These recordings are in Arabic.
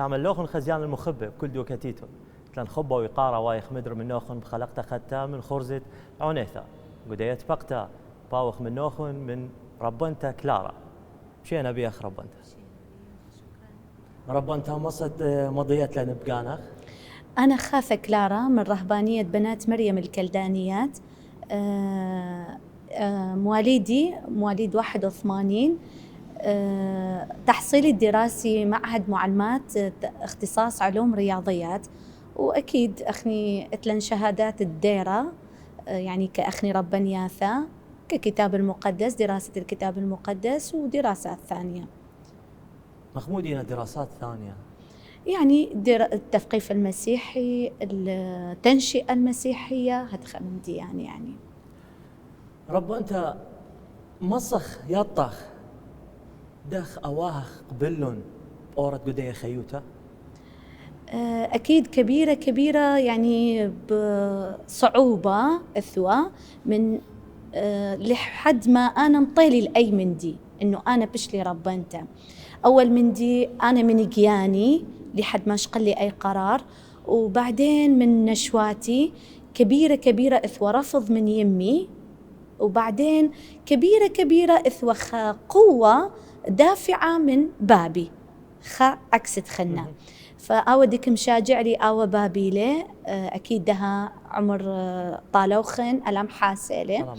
لعمل لوخن خزيان المخبة بكل دوكتيتون تلان خبة ويقارة وايخ مدر من نوخن بخلقتا خدتا من خرزة عنيثا قديت بقتا باوخ من نوخن من ربنتا كلارا مشينا بيخ ربنتا ربنتا مصد مضيت لنبقانخ. أنا خافة كلارا من رهبانية بنات مريم الكلدانيات. مواليد 81. تحصيلي الدراسي معهد معلمات اختصاص علوم رياضيات، وأكيد أخني أتلن شهادات الديرة يعني كأخني ربانياثا ككتاب المقدس، دراسة الكتاب المقدس ودراسات ثانية. مخمودين دراسات ثانية يعني التثقيف المسيحي، التنشئة المسيحية هتخمدي يعني رب أنت مصخ يطخ دخ أواخ قبلن أورد قدية خيوتا. أكيد كبيرة يعني بصعوبة أثوى من لحد ما أنا مطيلي الأي من دي إنه أنا بشلي ربنته. أول من دي أنا من جياني لحد ما شقلي أي قرار، وبعدين من نشواتي كبيرة إثوى رفض من يمي، وبعدين كبيرة إثوى قوة دافعة من بابي عكست خنا. فأودك مشاجع لي أو بابي له أكيد دها عمر طالوخن ألم حاسلة،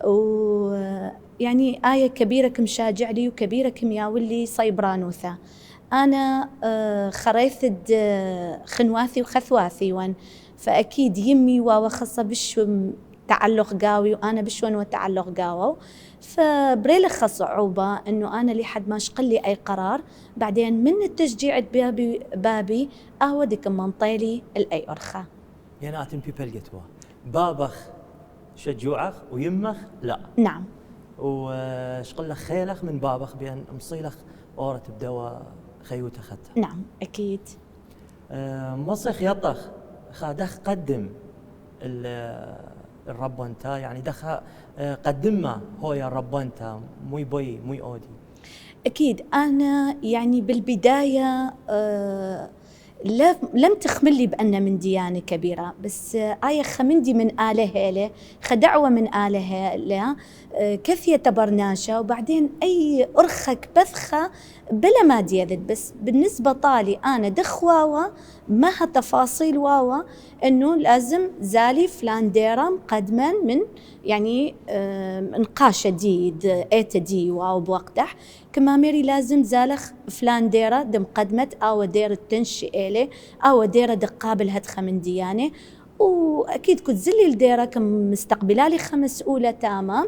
ويعني آية كبيرة كمشاجع لي وكبيرة كمياولي صيبرانوثا. أنا خريث خنواثي وخثواثي وان، فأكيد يمي وخصة بشو تعلق قاوي وأنا بشون وتعلق قاوي، فبريلخ صعوبة إنه أنا لحد ما شقلي أي قرار. بعدين من التشجيع بابي أودك منطيلي الأي أرخة يعني أتم بيبل قتوى بابخ شجوعخ ويمخ لا. نعم. وشقلخ خيلخ من بابخ بأن مصيلخ أورت بدوا خيوت أخذتها. نعم أكيد. مصيخ يطخ خادخ قدم الربنتا يعني دخ قدمه هو يا ربنتا مي بي مي أودي. أكيد أنا يعني بالبداية لم تخملي بأن من ديانة كبيرة، بس آية خمندي من آله هيلة خدعوة من آله هيلة كثية برناشة، وبعدين أي أرخك بثخة بلا ما ديذت. بس بالنسبة طالي أنا دخواوة ما تفاصيل واوا إنه لازم زالي فلان ديرة مقدما من يعني نقاشة ديد ايتا دي واو بوقتح كما ميري لازم زالخ فلان ديرة دم قدمت أو ديرة تنشئ إلي أو ديرة دقابل هدخة من ديانة. وأكيد كنت زلي الديرة كم مستقبلالي 5 أولى تامة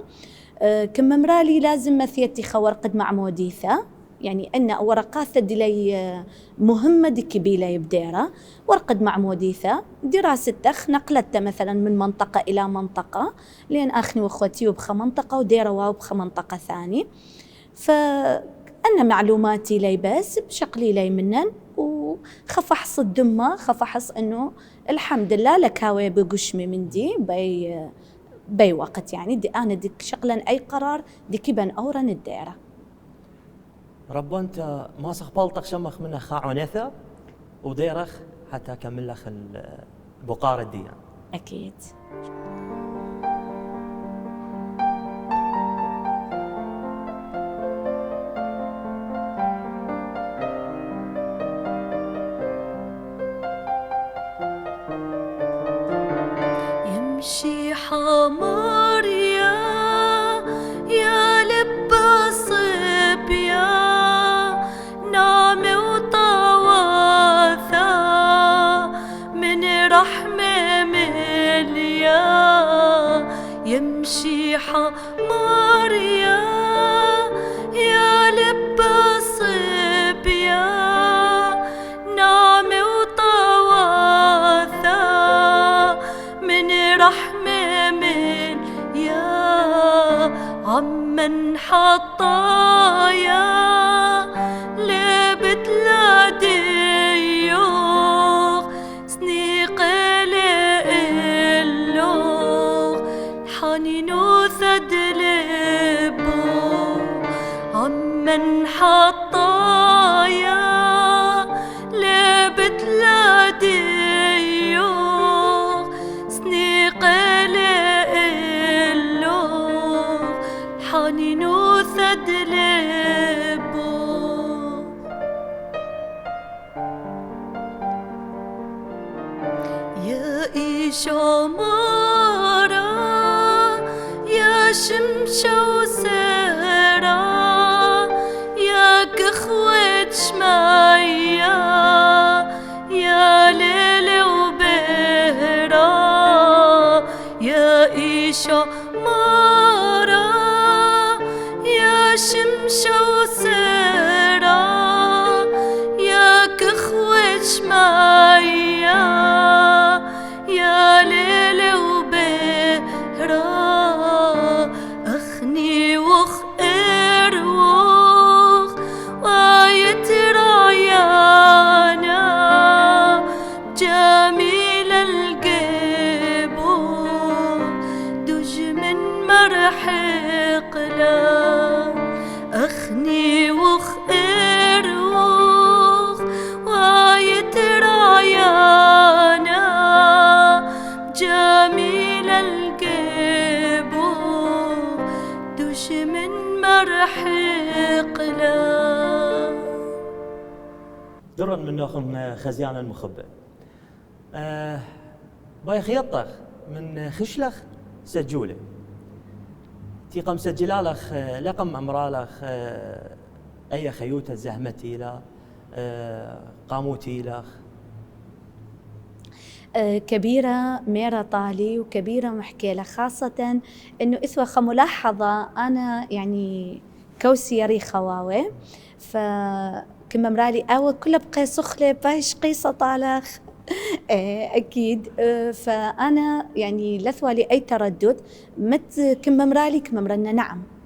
كم مرالي لازم مثيتي خورقد مع موديثة، يعني أن ورقات دلي مهمة دي كبيلة بديرة ورقد مع موديثة دراسة تخ نقلت مثلا من منطقة إلى منطقة لأن أخني وأخوتي وبخ منطقة وديرة وبخ منطقة ثاني. فأنا معلوماتي لي بس بشقلي لي منن وخفحص الدمة خفحص إنه الحمد لله لكاوي بقشمي من دي بي وقت يعني دي أنا دي شغلا أي قرار دي كيبن أورن الديرة. رب أنت ما سخبلتك شمخ منها خاعنثة وديرخ حتى كمل لك البقارة دي يعني. أكيد. يمشي حمار يا لب صبيا نعمة وطواثا من رحمة مليا. يمشي حمار يا لب صبيا نعمة وطواثا من رحمة من يا عمن حطايا لبت لديوغ سنيق لإلوغ حنينو ثدلبو عمن حطايا وتلاديو سنيقة لإلو حانينو ثدلبو يا إيشو مارا يا شمشو سرا يا كخوة شمايا يا ليل وبهرا يا إيشو مارا يا شمشو سرا يا كخوة شمايا يا ليل وبهرا أخني وخير وخ ويترايانا جميل القبو دج من مرحق لا أخني وخير وخ ويترايانا جميل القبو دج من مرحق لا درا من ناخن خزيان المخبة باي خيطخ من خشلخ سجولة تيقا مسجلالخ لقم أمرالخ أي خيوتة زهمتي لا قاموتي لخ كبيرة ميرا طالي وكبيرة محكيلة، خاصة إنه إثوة ملاحظة أنا يعني كوسي خواوي فكما مرالي أو كل بقي سخلة بايش قيصة طالخ أكيد. فأنا يعني لثوة لي أي تردد مت كما مرالي كما مرنا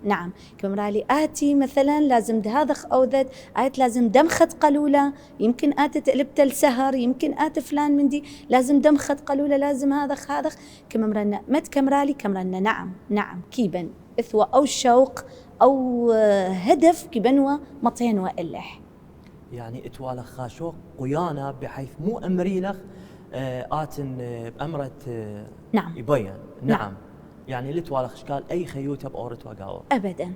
نعم كما مرالي آتي مثلا لازم هذا أو ذات آت لازم دمخت قلولة يمكن آت تقلبت السهر يمكن آت فلان من دي لازم دمخت قلولة لازم هذا كما مرنا مت كمرالي كمرنا نعم كيبن إثوة أو شوق أو هدف كبنوة مطين وإلح يعني اتوالخ خاشوق قيانة بحيث مو أمري لخ آتن بأمرة نعم يبين نعم يعني لتوالخ شكال أي خيوتة بأورت وقاوة أبداً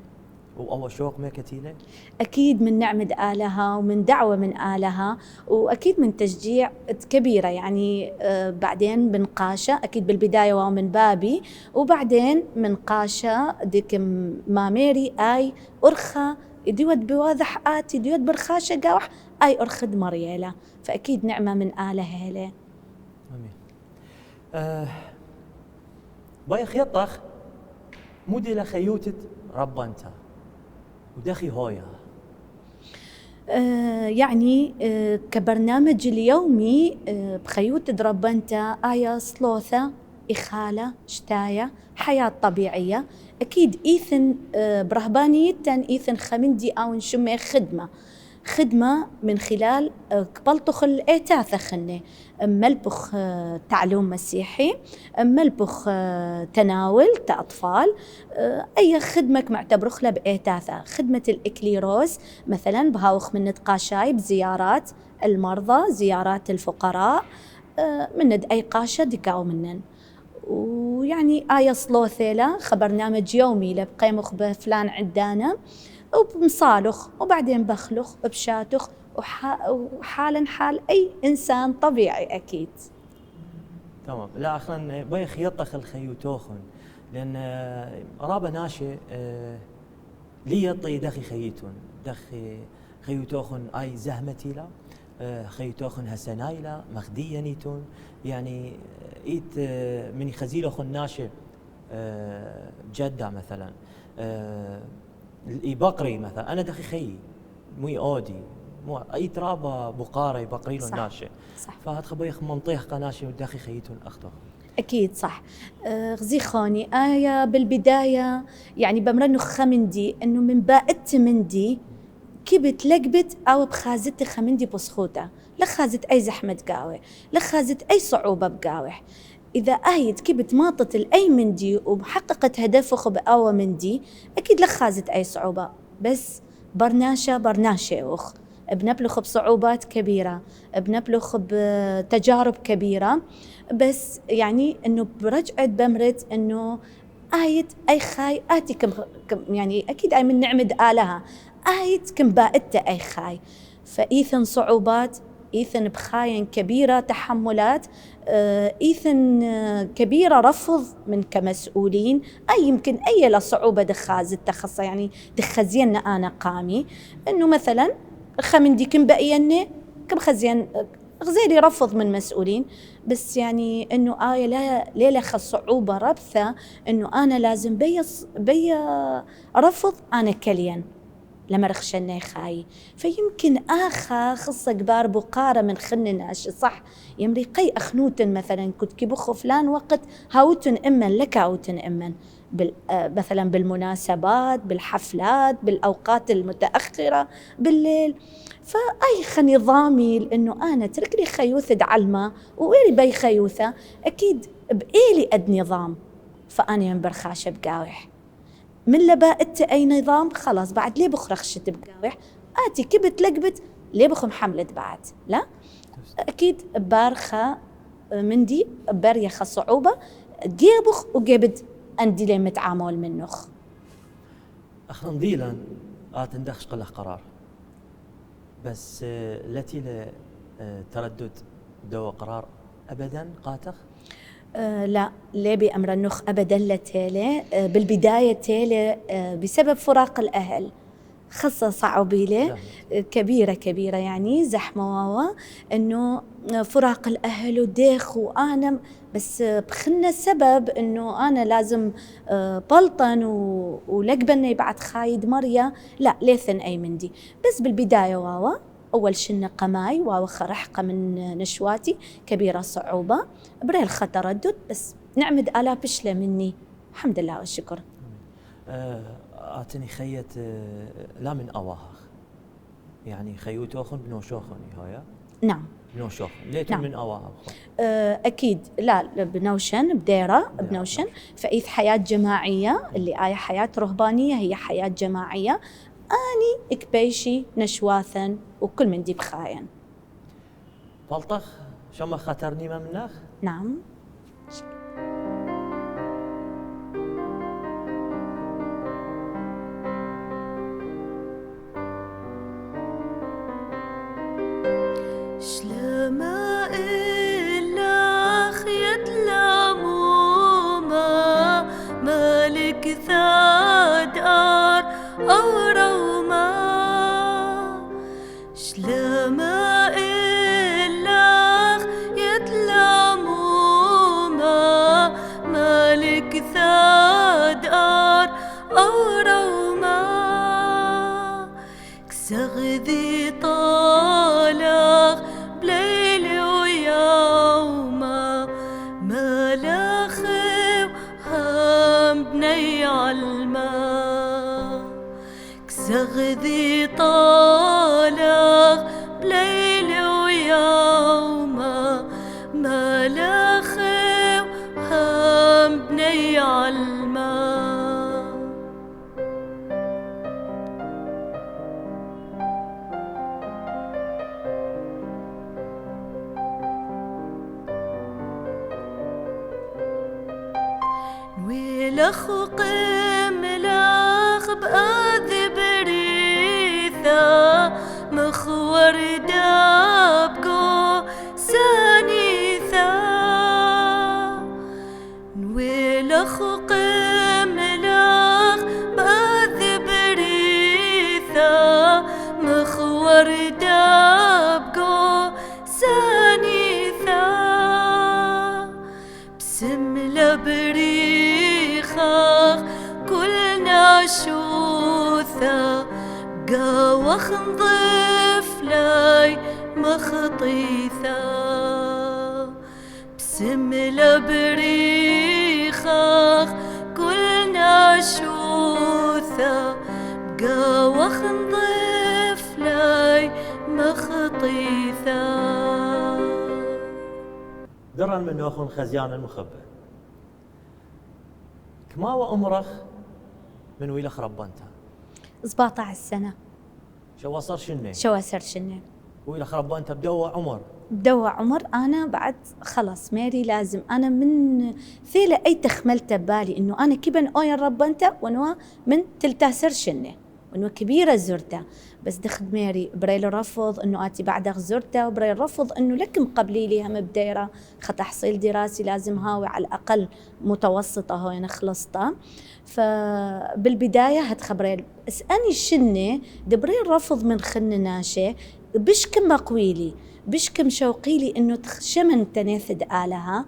وأول شوق ما كتيلة أكيد من نعمة آلها ومن دعوة من آلها وأكيد من تشجيع كبيرة يعني بعدين بنقاشة أكيد بالبداية ومن بابي وبعدين من قاشة ديك ماميري آي أرخى ديود بواضح آتي ديود برخاشة قاوح آي أرخد مريالة فأكيد نعمة من آلها هلا أمين. باي خيطخ مودي لخيوتة ربانتا ودخي هويا يعني كبرنامج اليومي بخيوتة ربانتا آية صلوثة إخالة شتاية حياة طبيعية أكيد إيثن برهبانيتن إيثن خمندي أو نشمي خدمة من خلال قبلتخ الإيتاثة خنة ملبخ تعلم مسيحي ملبخ تناول كأطفال أي خدمة معتبرخ له بإيتاثة خدمة الإكليروس مثلا بهاوخ من نتقاشاي بزيارات المرضى زيارات الفقراء من أي قاشة دكاو منن ويعني آية صلوثيلة برنامج يومي لبقيمخ بفلان عدانا وبمصالخ وبعدين بخلخ وبشاتخ وحالا حال أي إنسان طبيعي أكيد. تمام. لا أخلاً بيخ يطخ الخيوتوخن لأن رابا ناشئ لي يطي دخي خيتون دخي خيوتوخن أي زهمتي لا خيوتوخن هسنايلا مخدية نيتون يعني إيت من خزيلوخن ناشئ جدة مثلاً بقري مثلا أنا دخي خي مي أودي مو أي ترابة بقارة بقريلو ناشئ فهاد خبيخ منطيح ناشئ ودخي خيتون أخته أكيد صح. غزي خاني آية بالبداية يعني بمرنو خمندي إنه من باقت مندي كبت لقبت أو بخازت خمندي بسخوتة لخازت أي زحمة قاوة لخازت أي صعوبة بقاوح إذا آيت كبت ماطت الأي مندي وحققت هدفه بقاوة مندي أكيد لخازت أي صعوبة بس برناشة أخ بنبلغ بصعوبات كبيرة، بنبلغ بتجارب كبيرة، بس يعني إنه برجعت بمرت إنه آية أي خاي آتي كم يعني أكيد أي من نعمد آلها آية كم بائدت أي خاي، فإيثن صعوبات، إيثن بخاين كبيرة تحملات، إيثن كبيرة رفض من كمسؤولين، أي يمكن أي لصعوبة دخاز التخصص يعني دخزينا أنا قامي إنه مثلا خمندي كم بقيني كم خزين غزيري رفض من مسؤولين، بس يعني إنه آية لا ليلة صعوبة ربثة إنه أنا لازم بي رفض أنا كليا لما رخشنا خاي، فيمكن آخا خصة كبار بقارة من خننا صح يمري قي أخنوتن مثلا كنت كبخو فلان وقت هاوتن إمن لك هاوتن إمن مثلا بالمناسبات بالحفلات بالأوقات المتأخرة بالليل، فأي نظامي لأنه أنا ترك لي خيوثة علمة وإيري بي خيوثة أكيد بإيلي أد نظام، فأنا ينبرخاش بقاوح من لبائت أي نظام خلاص بعد ليه بخرخشت بقاوح آتي كبت لقبت ليه بخم حملت بعد لا أكيد بارخة مندي باريخة صعوبة جيبخ وجبت أندي لي متعامل منخ أخنا ضيلا تندخش قله قرار بس التي تردد دو قرار أبدا قاتخ لا ليه بأمر النخ أبدا لتالي بالبداية تالي بسبب فراق الأهل خاصة صعبي لي كبيرة يعني زحمة واوا إنه فراق الأهل وديخ وأنا بس بخلنا السبب إنه أنا لازم بلطن ولقبني بعد خايد مريا لا ليثن أي مندي، بس بالبداية واوا أول شنة قماي وخرحقة من نشواتي كبيرة صعوبة بريل تردد بس نعمد آلاف بشلة مني الحمد لله والشكر. آتني خيت لا من أواخ يعني خيوتوخن بنوشوخن هايا نعم بنوشوخن ليتم نعم. من أواخ أكيد لا بنوشن بديرة بنوشن فإيث حياة جماعية اللي آية حياة رهبانية هي حياة جماعية أني إكبيشي نشواثا وكل من دي بخاين بلطخ شو ما خطرني ما مناخ نعم شلما إلا خيط لاموما مالك ثادار أو روما شلما إلا خيط لاموما مالك ثادار أو روما كسغذي طالق بليل ويوما ما لاخي وهم بني علما كسغذي طالق بليل ويوما ما لاخي وهم بني علما ويلخ وقم لاخ بأذب ريثا مخور دابقو سانيثا ويلخ وقم لاخ بأذب ريثا مخور دابقو سانيثا بسم لبريخاخ كلنا شوثا قاوخ نضيف لاي مخطيثا بسم لبريخاخ كلنا شوثا قاوخ نضيف لاي مخطيثا درا من أخن خزيان المخبى كما وأمرخ من ويلخ ربانتا 17 سنة شواصر شنو شواسر شنو ويلا خرب انت بدوا عمر بدوا عمر. أنا بعد خلص ميري لازم أنا من ثيلة أي تخملت ببالي إنه أنا كيبن أوين ربنتا ونوا من تلتاسر شنة ونوا كبيرة زرتا بس دخد ميري بريل رفض إنه آتي بعد زرتا وبريل رفض إنه لكم قبلي لي هم بديرة تحصيل دراسي لازم هاوي على الأقل متوسطة هو أنا خلصتها. فبالبداية هتخبريل اسأني شنة دبريل رفض من خن ناشة بشكم مقويلي بشكم شوقيلي إنه شمن تناثد آلها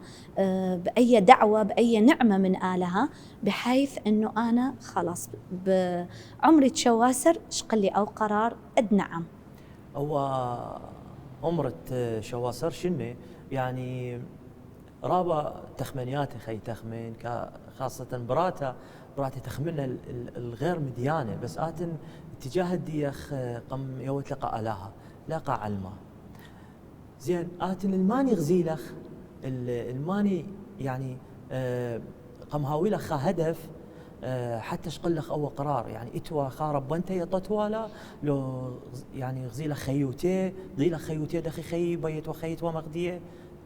بأي دعوة بأي نعمة من آلها بحيث إنه أنا خلاص بعمري تشواسر شقلي أو قرار أدنعم. هو عمرة شواسر شنو يعني رابا تخمنيات خي تخمن خاصة براتي تخمن الغير مديانة بس آتن اتجاه الديخ قم يوت لقى آلها لقى علمه زين آتن الماني غزيلخ الماني يعني قم هاويلخ خا هدف حتى شقلخ أول قرار يعني إتوا خا ربنته يطتوا لا لو يعني غزيلخ خيوتي غزيلخ خيوتي دخي خي بيت وخيت ومغدية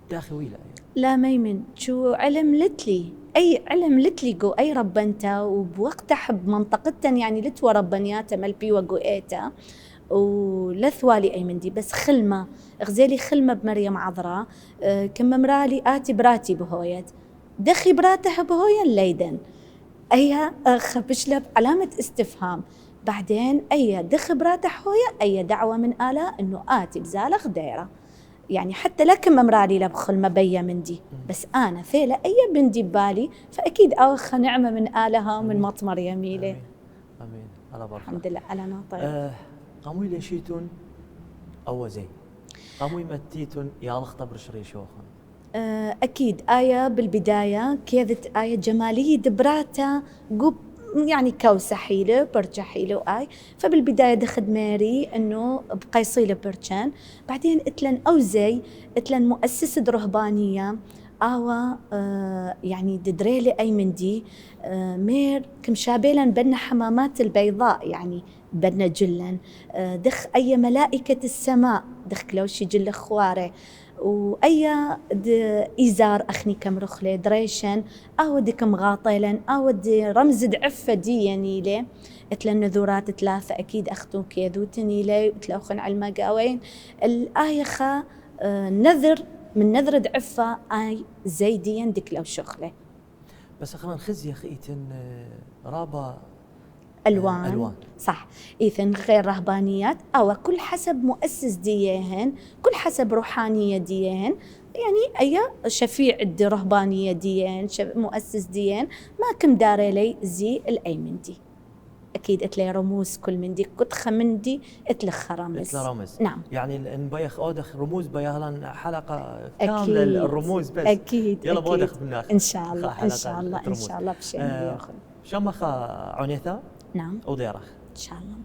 داخي ويلا لا ميمن شو علم لتلي أي علم لتلي جو أي ربنتا وبوقت حب منطقتن يعني لتوا ربنياتا ملبي وقوئيتا ولثوالي أي مندي بس خلمة غزيلي خلمة بمريم عذراء كم مرالي آتي براتي بهويت دخي براته بهويا الليدن أيها خبشلب علامة استفهام بعدين أي دخي براته هويا أي دعوة من آلاء إنه آتي بزالخ ديرة يعني حتى لكن مرالي لبخل مبيا مندي بس أنا ثيلة أي بندي ببالي فأكيد أوخ نعمة من آلها ومن مطمر يميلي. أمين على بركة الحمد لله على ناطر. قاموا ليشيتون أو زي قاموا يمتيتون يا لخطب رشري شوخن أكيد آية بالبداية كيذت آية جمالية دبراتا قب يعني كوسة حيلة برجع حيلة وآي فبالبداية دخد ماري إنه بقيصيلة برجان بعدين اتلن أوزي اتلن مؤسسة رهبانية آوا يعني ددريلي أي مندي مير كم شابيلا بنا حمامات البيضاء يعني بدنا جلن دخ أي ملائكة السماء دخ كلوشي جل خواري وأي إزار أخني كم رخلة دريشن أو دي كم غاطيلا أو دي رمز دعفة دي يعني لي اتلن نذورات ثلاثة أكيد أختون كيذوتني لي وتلوخن على المقاوين الآية خا نذر من نذر دعفة آي زيدين ديك لو شخلة بس خلينا نخز يا خيتن رابا ألوان صح إذن غير رهبانيات أو كل حسب مؤسس ديهن كل حسب روحانية ديهن يعني أي شفيع دي رهبانية ديهن مؤسس ديهن ما كم داري لي زي الأيمن دي أكيد إتلي رموز كل من دي كتخة من دي إتلخ رمز نعم يعني نبيخ أودخ رموز بيهلن حلقة كاملة الرموز بس أكيد يلا بودخ من إن شاء الله إن شاء الله إن شاء الله بشيء ياخذ شمخ عنيثة نعم وديرخ إن شاء الله.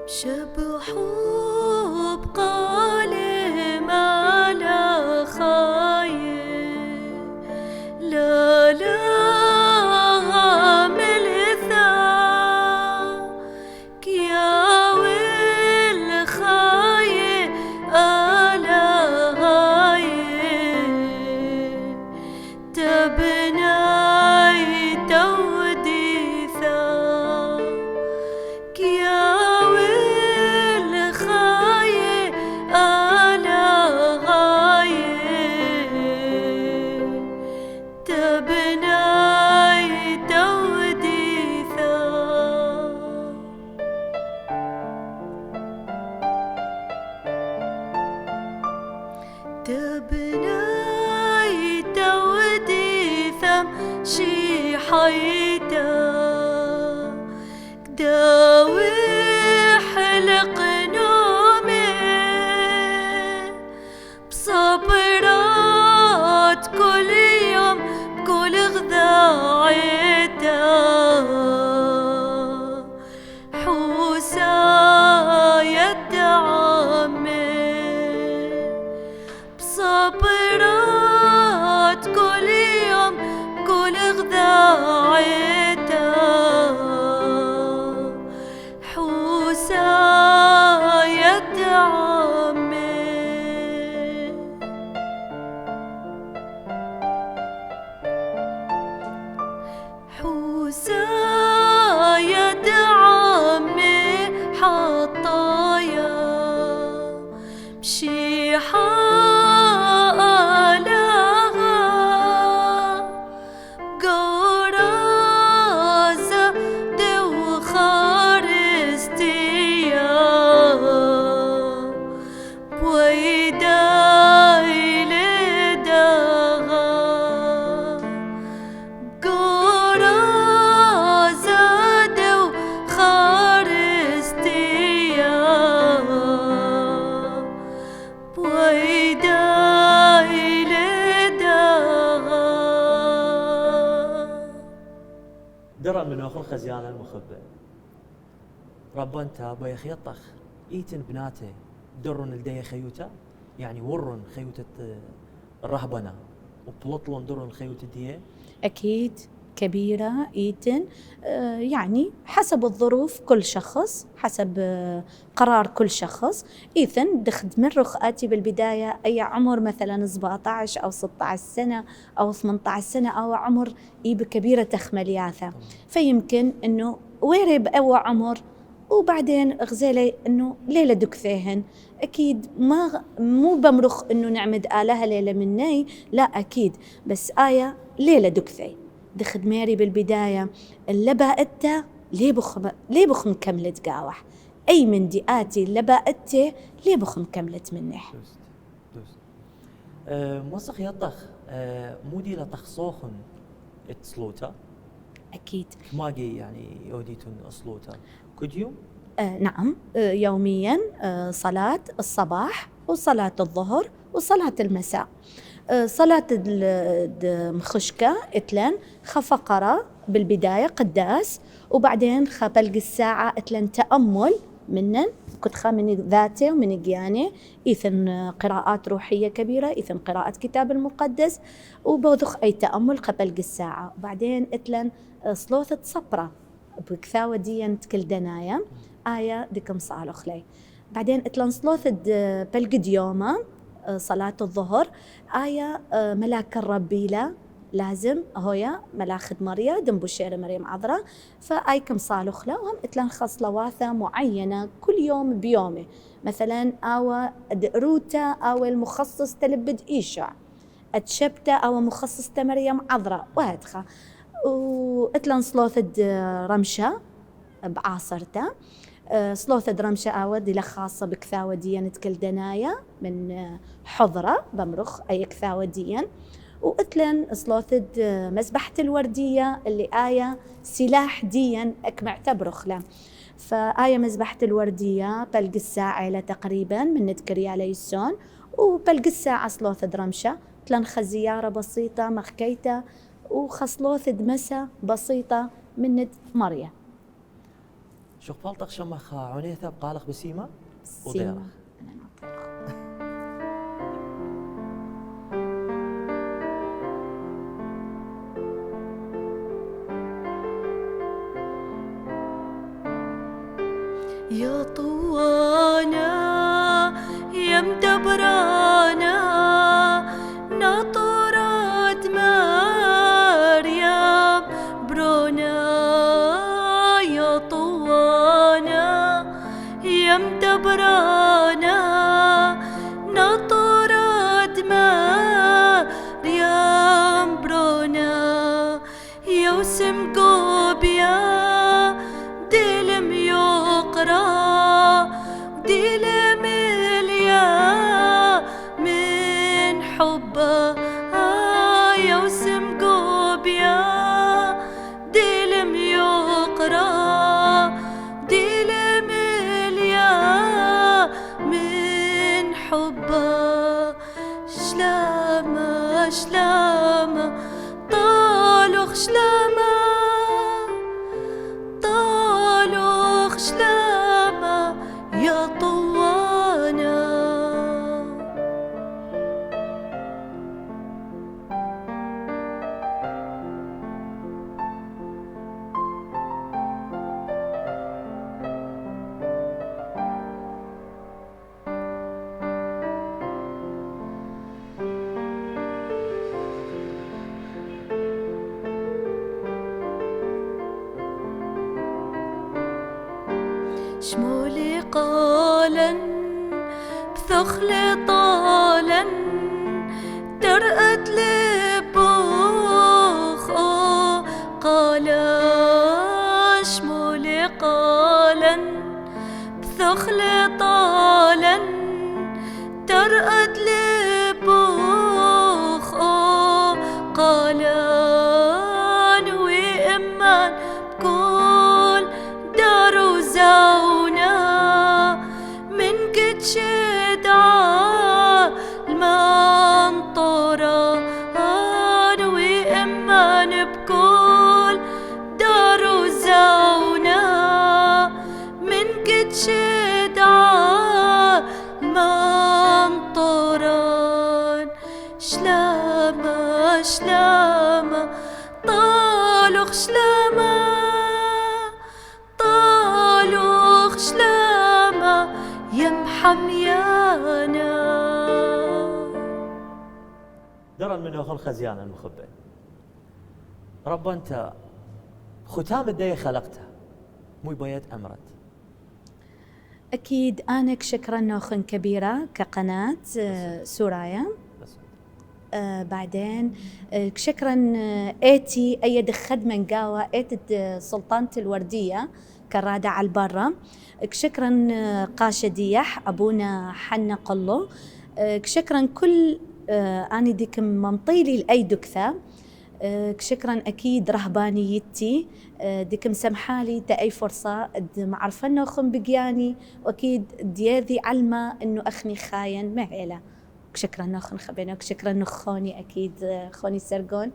شبحوا بقالم على خايف لا من ذاك يا ويل خايف على هاي تبناي تودي ذاك يا تبناي تودي ثم شي حيدا داوي حلق نومي بصبرا ساعتها حوسة يدعمي حوسة يدعمي حطايا مشي حالها قرازة دو خارستيا بويداي لدغا قرازة دو خارستيا بويداي لدغا درى من أخو خزيان المخبة ربنتا بيخ يطخ إيتن بناته درن الدي خيوتا يعني ورن خيوتة الرهبنة وبلطلون درن خيوتة دي أكيد كبيرة إيتن يعني حسب الظروف كل شخص حسب قرار كل شخص إيثن دخد من رخاتي بالبداية أي عمر مثلا 17 أو 16 سنة أو 18 سنة أو عمر إيب كبيرة تخملياثة فيمكن أنه ويري بأوى عمر وبعدين غزالي انه ليله دكثيهن اكيد مو بمرخ انه نعمد آلها ليله مني لا اكيد بس آية ليله دكثي دخد ميري بالبدايه اللباءته ليه بخ مكملت قاوح اي من دياتي اللباءته ليه بخ مكملت منه دوست موسخ يطخ مودي لتخصوخن اتصلوتا اكيد ماجي يعني يوديتون اصلوتا كل يوم نعم يوميا صلاة الصباح وصلاة الظهر وصلاة المساء صلاة المخشكة اتلن خفقرة بالبداية قداس وبعدين خبلق الساعة اتلن تأمل منن كنت خامني ذاتي ومن جياني إذن قراءات روحية كبيرة إذن قراءة كتاب المقدس وبوذخ أي تأمل قبل الساعة وبعدين اتلن صلوثة صبرة بكثاوة ديا كل دنايا آية ديكم صالح لي بعدين اتلن صلوثة بلقد يوما صلاة الظهر آية ملاك الربي لا لازم هويا ملاخد مريا دنبو الشير مريم عذراء فآيكم صالح له وهم اتلن خصلواثة معينة كل يوم بيومه مثلا آوى دقروتا أو المخصص تلبد إيشع أتشبتا أو مخصص مريم عذراء وهدخا واتلن صلوثة رمشة بعاصرتا صلوثة رمشة آوى دي خاصة بكثاوة ديا نتكل دنايا من حضرة بمرخ أي كثاوة ديا واتلن صلوثة مسبحة الوردية اللي آية سلاح ديا أكمعتبرخ له فآية مذبحة الوردية بلق الساعة تقريبا من نذكري على السون وبلق الساعة صلوث درمشة تلن خزيارة بسيطة مخكيتة وخصلوث دمسة بسيطة من ند مريا شو قبالتك شمخ عنيثة بقالق بسيمة سيمة يا طوانا يا مدبرانا ناطرات مريم برونا يا طوانا يا مدبرانا ناطرات مريم برونا يا وسم قوبيا دلم يقرأ دلم اليا من حبه يا وسم قوبيا دلم يقرأ دلم اليا من حبه شلامة شلامة طالخ شلامة طالخ شلامة يا طوانا شمولي قالا بثخل طالا ترقد لبوخ قالا شمولي قالا بثخل طالا ترقد لبوخ قالا وإمان بكل دار وزونا من قد شدعا المنطرة وإمان بكل دار وزونا من قد شدعا المنطرة شلامة شلامة طالوخ شلامة طالوخ شلامة يا محميانا. درا منه خل خزيان المخبئ رب أنت ختام الدية خلقتها مو بيت أمرت. أكيد أنك شكرا نوخن كبيرة كقناة سورايا. بعدين شكرا ايتي ايد خدمه قاوة ايتد سلطانة الوردية كرادة على البرة. شكرا قاشة ديح ابونا حنا قلو. شكرا كل اني ديكم ممطيلي الاي دكثة. شكرا اكيد رهبانيتي ديكم سمحالي تا اي فرصة معرفنا خم بقياني واكيد دياذي علمة انه اخني خاين مهيلة. شكرا نخن خبينا شكرا نخوني اكيد خوني سرقون.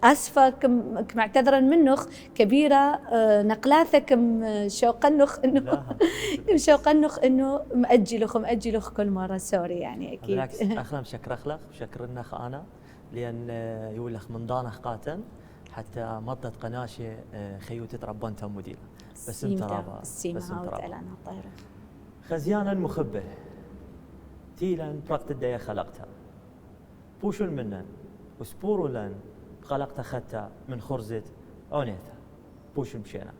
اسفه كم معتذرا منخ كبيره نقلاثه كم شوقنخ انه شوقنخ انه ماجلخ كل مره سوري يعني اكيد. بالعكس اخلم شكر اخلق وشكر النخ انا لان يولخ من ضانخ قاتن حتى مضت قناشه خيوتة ربانتها مديره بس انت رابا بس انت طايره خزيانا مخبه تيلان برقت الدية خلقتها بوشل منن وسبورو لن خلقتها خدتها من خرزة عنيتها بوشل مشينا